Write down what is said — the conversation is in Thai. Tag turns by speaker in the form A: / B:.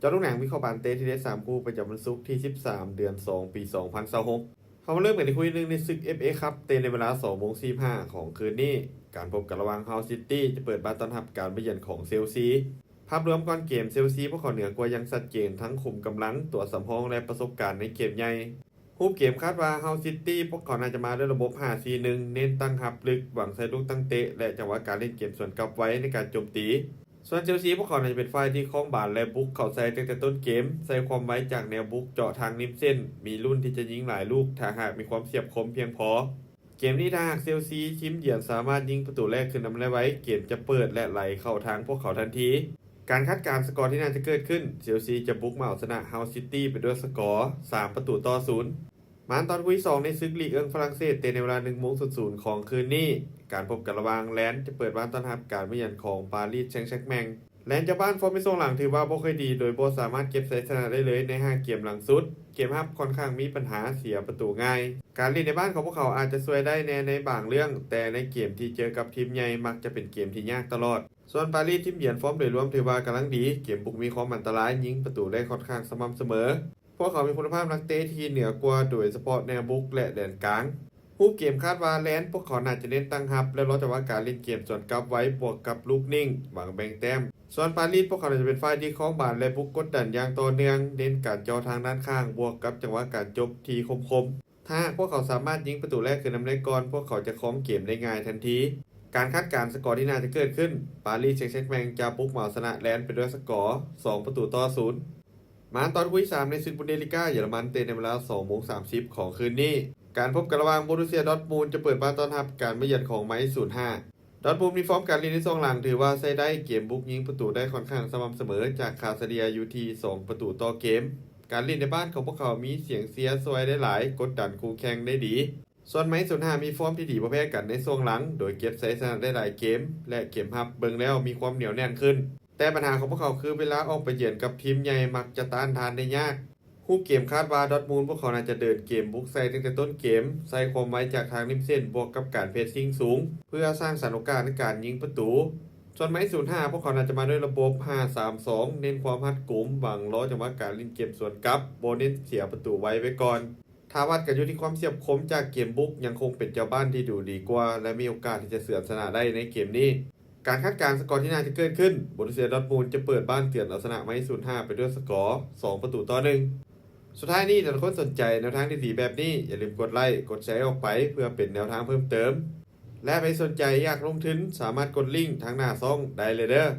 A: จอลูกหนังวิเคราะห์บานเตะที่ได้3คู่ประจำวันศุกร์ที่13เดือน2ปี2026เขามาเริ่มกันที่คู่ที่1ในศึก FA ครับเตะในเวลา2:45ของคืนนี้การพบกันระหว่างเฮาซิตี้จะเปิดบ้านต้อนรับการไปเยือนของเชลซีภาพรวมก่อนเกมเชลซีพวกเขาเหนือกว่ายังชัดเจนทั้งคุมกำลังตัวสำรองและประสบการณ์ในเกมใหญ่รูปเกมคาดว่าเฮาซิตี้พวกเขาน่าจะมาด้วยระบบ 5-4-1 เน้นตั้งรับลึกหวังใส่ลูกตั้งเตะและจังหวะการเล่นเกมสวนกลับไว้ในการโจมตีส่วนเชลซีพวกเขาน่าจะเป็นฝ่ายที่คล้องบาลและบุกเข้าใส่ตั้งแต่ต้นเกมใส่ความไว้จากแนวบุกเจาะทางริมเส้นมีรุ่นที่จะยิงหลายลูกถ้าหากมีความเฉียบคมเพียงพอเกมนี้ถ้าหากเชลซีชิมเหยียนสามารถยิงประตูแรกขึ้นนำได้ไว้เกมจะเปิดและไหลเข้าทางพวกเขาทันทีการคาดการณ์สกอร์ที่น่าจะเกิดขึ้นเชลซีจะบุกมาเอาชนะเฮาซิตี้ไปด้วยสกอร์3-0มาตอนคู่ที่2ในศึกลีกฝรั่งเศสเตะในเวลา 1:00 ของคืนนี้การพบกันระหว่างแลนด์จะเปิดบ้านต้อนรับการมาเยือนของปารีสแซงต์แชร์กแมงแลนด์เจ้าบ้านฟอร์มในช่วงหลังถือว่าบ่ค่อยดีโดยบ่สามารถเก็บชัยชนะได้เลยใน5เกมหลังสุดเกมรับค่อนข้างมีปัญหาเสียประตูง่ายการเล่นในบ้านของพวกเขาอาจจะช่วยได้ในบางเรื่องแต่ในเกมที่เจอกับทีมใหญ่มักจะเป็นเกมที่ยากตลอดส่วนปารีสทีมเยือนฟอร์มโดยรวมถือว่ากำลังดีเกมบุกมีความอันตรายยิงประตูได้ค่อนข้างสม่ำเสมอพวกเขามีคุณภาพนักเตะที่เหนือกว่าโดยเฉพาะแนวบุกและแดนกลางรูปเกมคาดว่าแลนด์พวกเขาน่าจะเน้นตั้งรับและรอจังหวะการเล่นเกมสวนกลับไว้บวกกับลูกนิ่งหวังแบ่งแต้มส่วนปารีสพวกเขาจะเป็นฝ่ายที่คล้องบาลและบุกกดดันอย่างต่อเนื่องเน้นการเจาะทางด้านข้างบวกกับจังหวะการจบที่คมถ้าพวกเขาสามารถยิงประตูแรกคือนำได้ก่อนพวกเขาจะคล้องเกมได้ง่ายทันทีการคาดการณ์สกอร์ที่น่าจะเกิดขึ้นปารีสแซงต์แชร์กแมงจะบุกมาชนะแลนด์ไปด้วยสกอร์2-0มาตอนคู่ที่3ในศึกบุนเดสลิก้าเยอรมันเตะในเวลา 2:30 ของคืนนี้การพบกันระหว่างโบรุสเซียดอร์ทมูลจะเปิดบ้านต้อนรับการมาเยือนของไมซ์05ดอร์ทมูลมีฟอร์มการเล่นในช่วงหลังถือว่าใช้ได้เกมบุกยิงประตูได้ค่อนข้างสม่ำเสมอจากคาซาเดียอยู่ที่2ประตูต่อเกมการเล่นในบ้านของพวกเขามีเสียงเสียสวยได้หลายกดดันคู่แข่งได้ดีส่วนไมซ์05มีฟอร์มที่ดีบ่แพ้กันในช่วงหลังโดยเก็บชัยชนะได้หลายเกมและเกมรับเบิ่งแล้วมีความเหนียวแน่นขึ้นแต่ปัญหาของพวกเขาคือเวลาออกไปเยือนกับทีมใหญ่มักจะต้านทานได้ยากคู่เกมคาดว่าดอร์ทมูลพวกเขาน่าจะเดินเกมบุกใส่ตั้งแต่ต้นเกมใส่ความไว้จากทางริมเส้นบวกกับการเพสซิ่งสูงเพื่อสร้างสถานการณ์ในการยิงประตูส่วนไม้05พวกเขาน่าจะมาด้วยระบบ 5-3-2 เน้นความรัดกุมหวังล้อจังหวะการเล่นเกมสวนกลับโบเน้นเสียประตูไว้ก่อนถ้าวัดกันอยู่ที่ความเฉียบคมจากเกมบุกยังคงเป็นเจ้าบ้านที่ดูดีกว่าและมีโอกาสที่จะเฉือนชนะได้ในเกมนี้การคาดการณ์สกอร์ที่น่าจะเกิดขึ้นโบรุสเซียดอร์ทมูลจะเปิดบ้านเตือนเอาชนะไม้05ไปด้วยสกอร์2-1สุดท้ายนี้ถ้าทุกคนสนใจแนวทางที่ดีแบบนี้อย่าลืมกดไลค์กดแชร์ออกไปเพื่อเป็นแนวทางเพิ่มเติมและไปสนใจอยากลงทุนสามารถกดลิงก์ทางหน้าซ่องได้เลยเด้อ